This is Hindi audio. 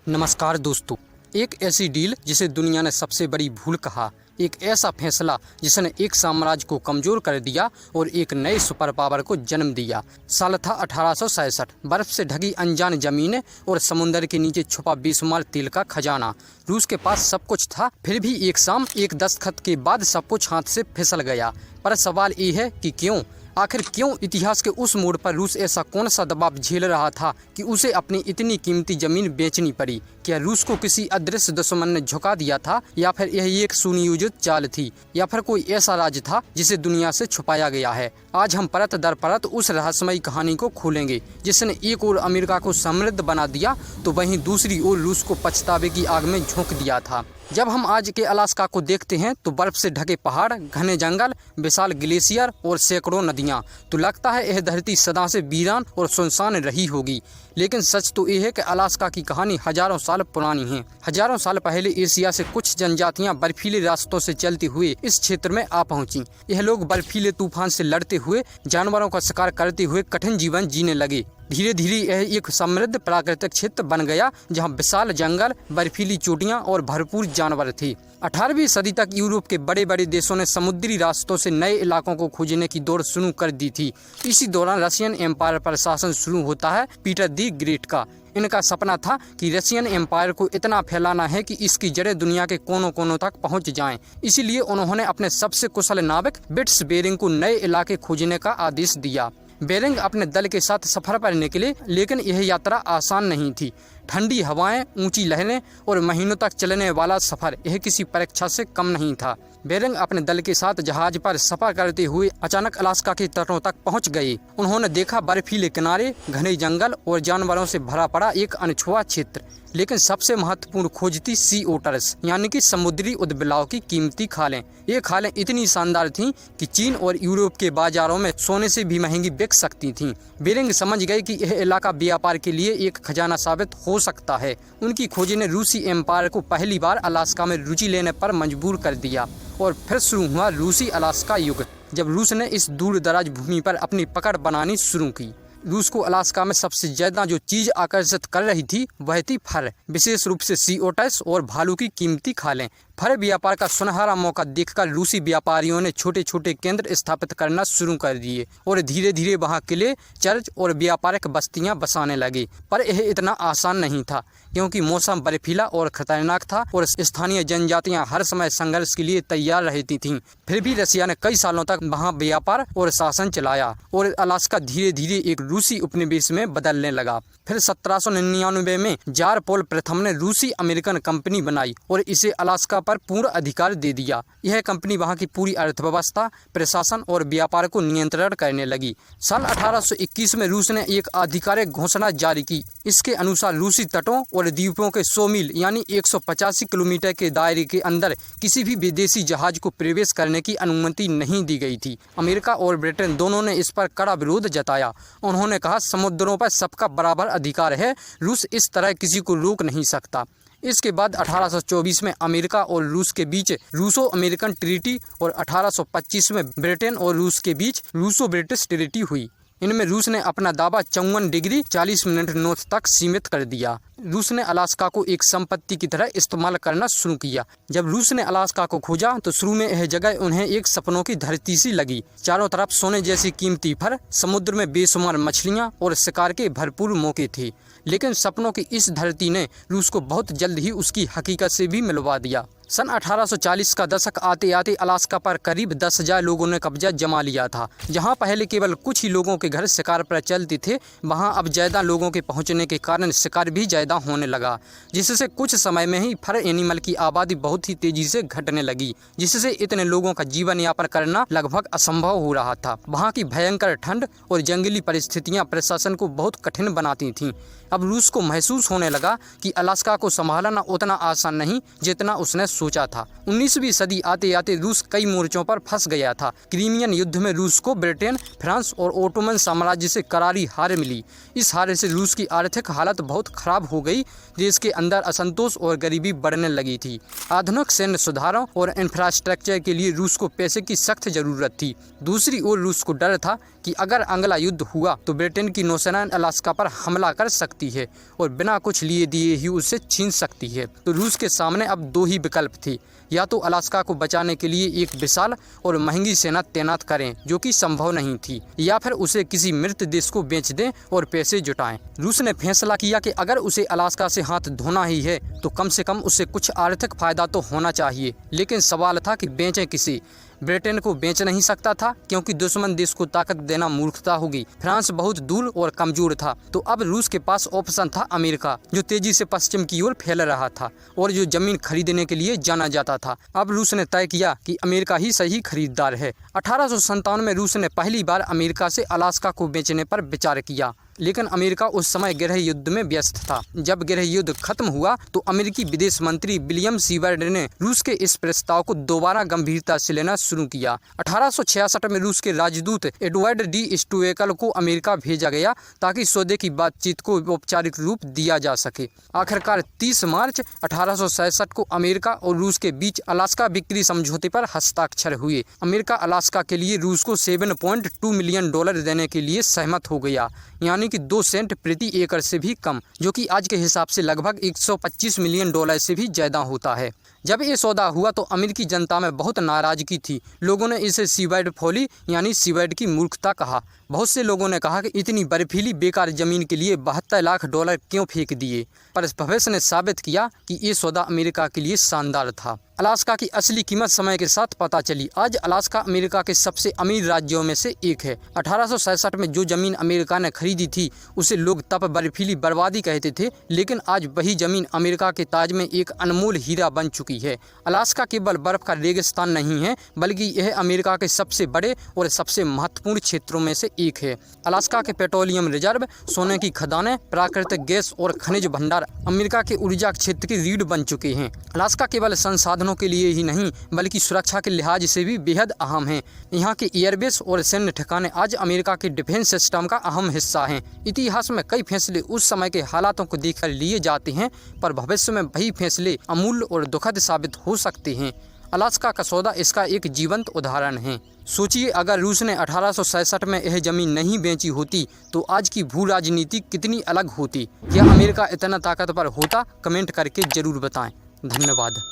नमस्कार दोस्तों। एक ऐसी डील जिसे दुनिया ने सबसे बड़ी भूल कहा, एक ऐसा फैसला जिसने एक साम्राज्य को कमजोर कर दिया और एक नए सुपर पावर को जन्म दिया। साल था 1867। बर्फ से ढकी अनजान जमीनें और समुंदर के नीचे छुपा बेशुमार तेल का खजाना। रूस के पास सब कुछ था, फिर भी एक शाम एक दस्तखत के बाद सब कुछ हाथ से फिसल गया। पर सवाल ये है कि क्यों? आखिर क्यों? इतिहास के उस मोड़ पर रूस ऐसा कौन सा दबाव झेल रहा था कि उसे अपनी इतनी कीमती जमीन बेचनी पड़ी? क्या रूस को किसी अदृश्य दुश्मन ने झुका दिया था, या फिर यह एक सुनियोजित चाल थी, या फिर कोई ऐसा राज था जिसे दुनिया से छुपाया गया है? आज हम परत दर परत उस रहस्यमयी कहानी को खोलेंगे जिसने एक ओर अमेरिका को समृद्ध बना दिया तो वहीं दूसरी ओर रूस को पछतावे की आग में झोंक दिया था। जब हम आज के अलास्का को देखते हैं तो बर्फ से ढके पहाड़, घने जंगल, विशाल ग्लेशियर और सैकड़ों नदियां, तो लगता है यह धरती सदा से वीरान और सुनसान रही होगी। लेकिन सच तो यह है कि अलास्का की कहानी हजारों साल पुरानी है। हजारों साल पहले एशिया से कुछ जनजातियां बर्फीले रास्तों से चलते हुए इस क्षेत्र में आ पहुंची। यह लोग बर्फीले तूफान से लड़ते हुए, जानवरों का शिकार करते हुए कठिन जीवन जीने लगे। धीरे धीरे यह एक समृद्ध प्राकृतिक क्षेत्र बन गया जहां विशाल जंगल, बर्फीली चोटियां और भरपूर जानवर थे। 18वीं सदी तक यूरोप के बड़े बड़े देशों ने समुद्री रास्तों से नए इलाकों को खोजने की दौड़ शुरू कर दी थी। इसी दौरान रशियन एम्पायर पर शासन शुरू होता है पीटर दी ग्रेट का। इनका सपना था कि रशियन एम्पायर को इतना फैलाना है कि इसकी जड़ें दुनिया के कोनों कोनों तक पहुंच जाएं। इसीलिए उन्होंने अपने सबसे कुशल नाविक बिट्स बेरिंग को नए इलाके खोजने का आदेश दिया। बेरिंग अपने दल के साथ सफर पर निकले, लेकिन यह यात्रा आसान नहीं थी। ठंडी हवाएं, ऊंची लहरें और महीनों तक चलने वाला सफर, यह किसी परीक्षा से कम नहीं था। बेरिंग अपने दल के साथ जहाज पर सफर करते हुए अचानक अलास्का के तटों तक पहुंच गए। उन्होंने देखा बर्फीले किनारे, घने जंगल और जानवरों से भरा पड़ा एक अनछुआ क्षेत्र। लेकिन सबसे महत्वपूर्ण खोज थी सी ओटर्स, यानी कि समुद्री उदबिलाव की कीमती खालें। ये खालें इतनी शानदार थीं कि चीन और यूरोप के बाजारों में सोने से भी महंगी बिक सकती थीं। बेरिंग समझ गए कि यह इलाका व्यापार के लिए एक खजाना साबित हो सकता है। उनकी खोज ने रूसी एम्पायर को पहली बार अलास्का में रुचि लेने पर मजबूर कर दिया और फिर शुरू हुआ रूसी अलास्का युग, जब रूस ने इस दूर दराज भूमि पर अपनी पकड़ बनानी शुरू की। रूस को अलास्का में सबसे ज्यादा जो चीज आकर्षित कर रही थी वह थी फर, विशेष रूप से सी ओटर्स और भालू की कीमती खालें। फर व्यापार का सुनहरा मौका देखकर रूसी व्यापारियों ने छोटे छोटे केंद्र स्थापित करना शुरू कर दिए और धीरे धीरे वहां किले, चर्च और व्यापारिक बस्तियां बसाने लगे। पर यह इतना आसान नहीं था, क्योंकि मौसम बर्फीला और खतरनाक था और स्थानीय जनजातियां हर समय संघर्ष के लिए तैयार रहती थीं। फिर भी रशिया ने कई सालों तक वहां व्यापार और शासन चलाया और अलास्का धीरे धीरे एक रूसी उपनिवेश में बदलने लगा। फिर 1799 में जार पोल प्रथम ने रूसी अमेरिकन कंपनी बनाई और इसे अलास्का पर पूर्ण अधिकार दे दिया। यह कंपनी वहां की पूरी अर्थव्यवस्था, प्रशासन और व्यापार को नियंत्रण करने लगी। साल 1821 में रूस ने एक आधिकारिक घोषणा जारी की। इसके अनुसार रूसी तटों और द्वीपों के 100 मील यानी 185 किलोमीटर के दायरे के अंदर किसी भी विदेशी जहाज को प्रवेश करने की अनुमति नहीं दी गई थी। अमेरिका और ब्रिटेन दोनों ने इस पर कड़ा विरोध जताया। उन्होंने कहा, समुद्रों पर सबका बराबर अधिकार है, रूस इस तरह किसी को रोक नहीं सकता। इसके बाद 1824 में अमेरिका और रूस के बीच रूसो अमेरिकन ट्रीटी और 1825 में ब्रिटेन और रूस के बीच रूसो ब्रिटिश ट्रीटी हुई। इनमें रूस ने अपना दावा 54 डिग्री 40 मिनट नॉर्थ तक सीमित कर दिया। रूस ने अलास्का को एक संपत्ति की तरह इस्तेमाल करना शुरू किया। जब रूस ने अलास्का को खोजा तो शुरू में यह जगह उन्हें एक सपनों की धरती सी लगी। चारों तरफ सोने जैसी कीमती फर, समुद्र में बेशुमार मछलियां और शिकार के भरपूर मौके थे। लेकिन सपनों की इस धरती ने रूस को बहुत जल्द ही उसकी हकीकत से भी मिलवा दिया। सन 1840 का दशक आते आते अलास्का पर करीब 10,000 लोगों ने कब्जा जमा लिया था। जहां पहले केवल कुछ ही लोगों के घर शिकार पर चलते थे, वहां अब ज्यादा लोगों के पहुंचने के कारण शिकार भी ज्यादा होने लगा, जिससे कुछ समय में ही फर एनिमल की आबादी बहुत ही तेजी से घटने लगी, जिससे इतने लोगों का जीवन यापन करना लगभग असंभव हो रहा था। वहां की भयंकर ठंड और जंगली परिस्थितियां प्रशासन को बहुत कठिन बनाती थीं। अब रूस को महसूस होने लगा कि अलास्का को संभालना उतना आसान नहीं जितना उसने सोचा था। 19वीं सदी आते आते रूस कई मोर्चों पर फंस गया था। क्रीमियन युद्ध में रूस को ब्रिटेन, फ्रांस और ओटोमन साम्राज्य से करारी हार मिली। इस हार से रूस की आर्थिक हालत बहुत खराब हो गई। देश के अंदर असंतोष और गरीबी बढ़ने लगी थी। आधुनिक सैन्य सुधारों और इंफ्रास्ट्रक्चर के लिए रूस को पैसे की सख्त जरूरत थी। दूसरी ओर रूस को डर था कि अगर अगला युद्ध हुआ तो ब्रिटेन की नौसेना अलास्का पर हमला कर सकती है और बिना कुछ लिए दिए ही उसे छीन सकती है। तो रूस के सामने अब दो ही विकल्प थे, या तो अलास्का को बचाने के लिए एक विशाल और महंगी सेना तैनात करें, जो कि संभव नहीं थी, या फिर उसे किसी मृत देश को बेच दें और पैसे जुटाएं। रूस ने फैसला किया कि अगर उसे अलास्का से हाथ धोना ही है तो कम से कम उसे कुछ आर्थिक फायदा तो होना चाहिए। लेकिन सवाल था कि बेचें किसे। ब्रिटेन को बेच नहीं सकता था क्योंकि दुश्मन देश को ताकत देना मूर्खता होगी। फ्रांस बहुत दूर और कमजोर था, तो अब रूस के पास ऑप्शन था अमेरिका, जो तेजी से पश्चिम की ओर फैल रहा था और जो जमीन खरीदने के लिए जाना जाता था। अब रूस ने तय किया कि अमेरिका ही सही खरीदार है। 1857 में रूस ने पहली बार अमेरिका से अलास्का को बेचने पर विचार किया, लेकिन अमेरिका उस समय गृह युद्ध में व्यस्त था। जब गृह युद्ध खत्म हुआ तो अमेरिकी विदेश मंत्री विलियम सीवर्ड ने रूस के इस प्रस्ताव को दोबारा गंभीरता से लेना शुरू किया। 1866 में रूस के राजदूत एडवर्ड डी स्टुवेकल को अमेरिका भेजा गया ताकि सौदे की बातचीत को औपचारिक रूप दिया जा सके। आखिरकार 30 मार्च 1867 को अमेरिका और रूस के बीच अलास्का बिक्री समझौते पर हस्ताक्षर हुए। अमेरिका अलास्का के लिए रूस को $7.2 मिलियन देने के लिए सहमत हो गया, यानी कि 2 सेंट प्रति एकड़ से भी कम, जो कि आज के हिसाब से लगभग $125 मिलियन से भी ज्यादा होता है। जब ये सौदा हुआ तो अमेरिकी जनता में बहुत नाराजगी थी। लोगों ने इसे सीवर्ड फॉली यानी सीवर्ड की मूर्खता कहा। बहुत से लोगों ने कहा कि इतनी बर्फीली बेकार जमीन के लिए $72 लाख क्यों फेंक दिए, पर भविष्य ने साबित किया कि ये सौदा अमेरिका के लिए शानदार था। अलास्का की असली कीमत समय के साथ पता चली। आज अलास्का अमेरिका के सबसे अमीर राज्यों में से एक है। 1867 में जो जमीन अमेरिका ने खरीदी थी उसे लोग तब बर्फीली बर्बादी कहते थे, लेकिन आज वही जमीन अमेरिका के ताज में एक अनमोल हीरा बन चुकी है। अलास्का केवल बर्फ का रेगिस्तान नहीं है, बल्कि यह अमेरिका के सबसे बड़े और सबसे महत्वपूर्ण क्षेत्रों में से एक है। अलास्का के पेट्रोलियम रिजर्व, सोने की खदानें, प्राकृतिक गैस और खनिज भंडार अमेरिका के ऊर्जा क्षेत्र की रीढ़ बन चुके हैं। अलास्का केवल संसाधनों के लिए ही नहीं बल्कि सुरक्षा के लिहाज से भी बेहद अहम है। यहाँ के एयरबेस और सैन्य ठिकाने आज अमेरिका के डिफेंस सिस्टम का अहम हिस्सा हैं। इतिहास में कई फैसले उस समय के हालातों को देखकर लिए जाते हैं, पर भविष्य में वही फैसले अमूल्य और दुखद साबित हो सकते हैं। अलास्का का सौदा इसका एक जीवंत उदाहरण है। सोचिए, अगर रूस ने 1867 में यह जमीन नहीं बेची होती तो आज की भू राजनीति कितनी अलग होती। क्या अमेरिका इतना ताकतवर होता? कमेंट करके जरूर बताएं। धन्यवाद।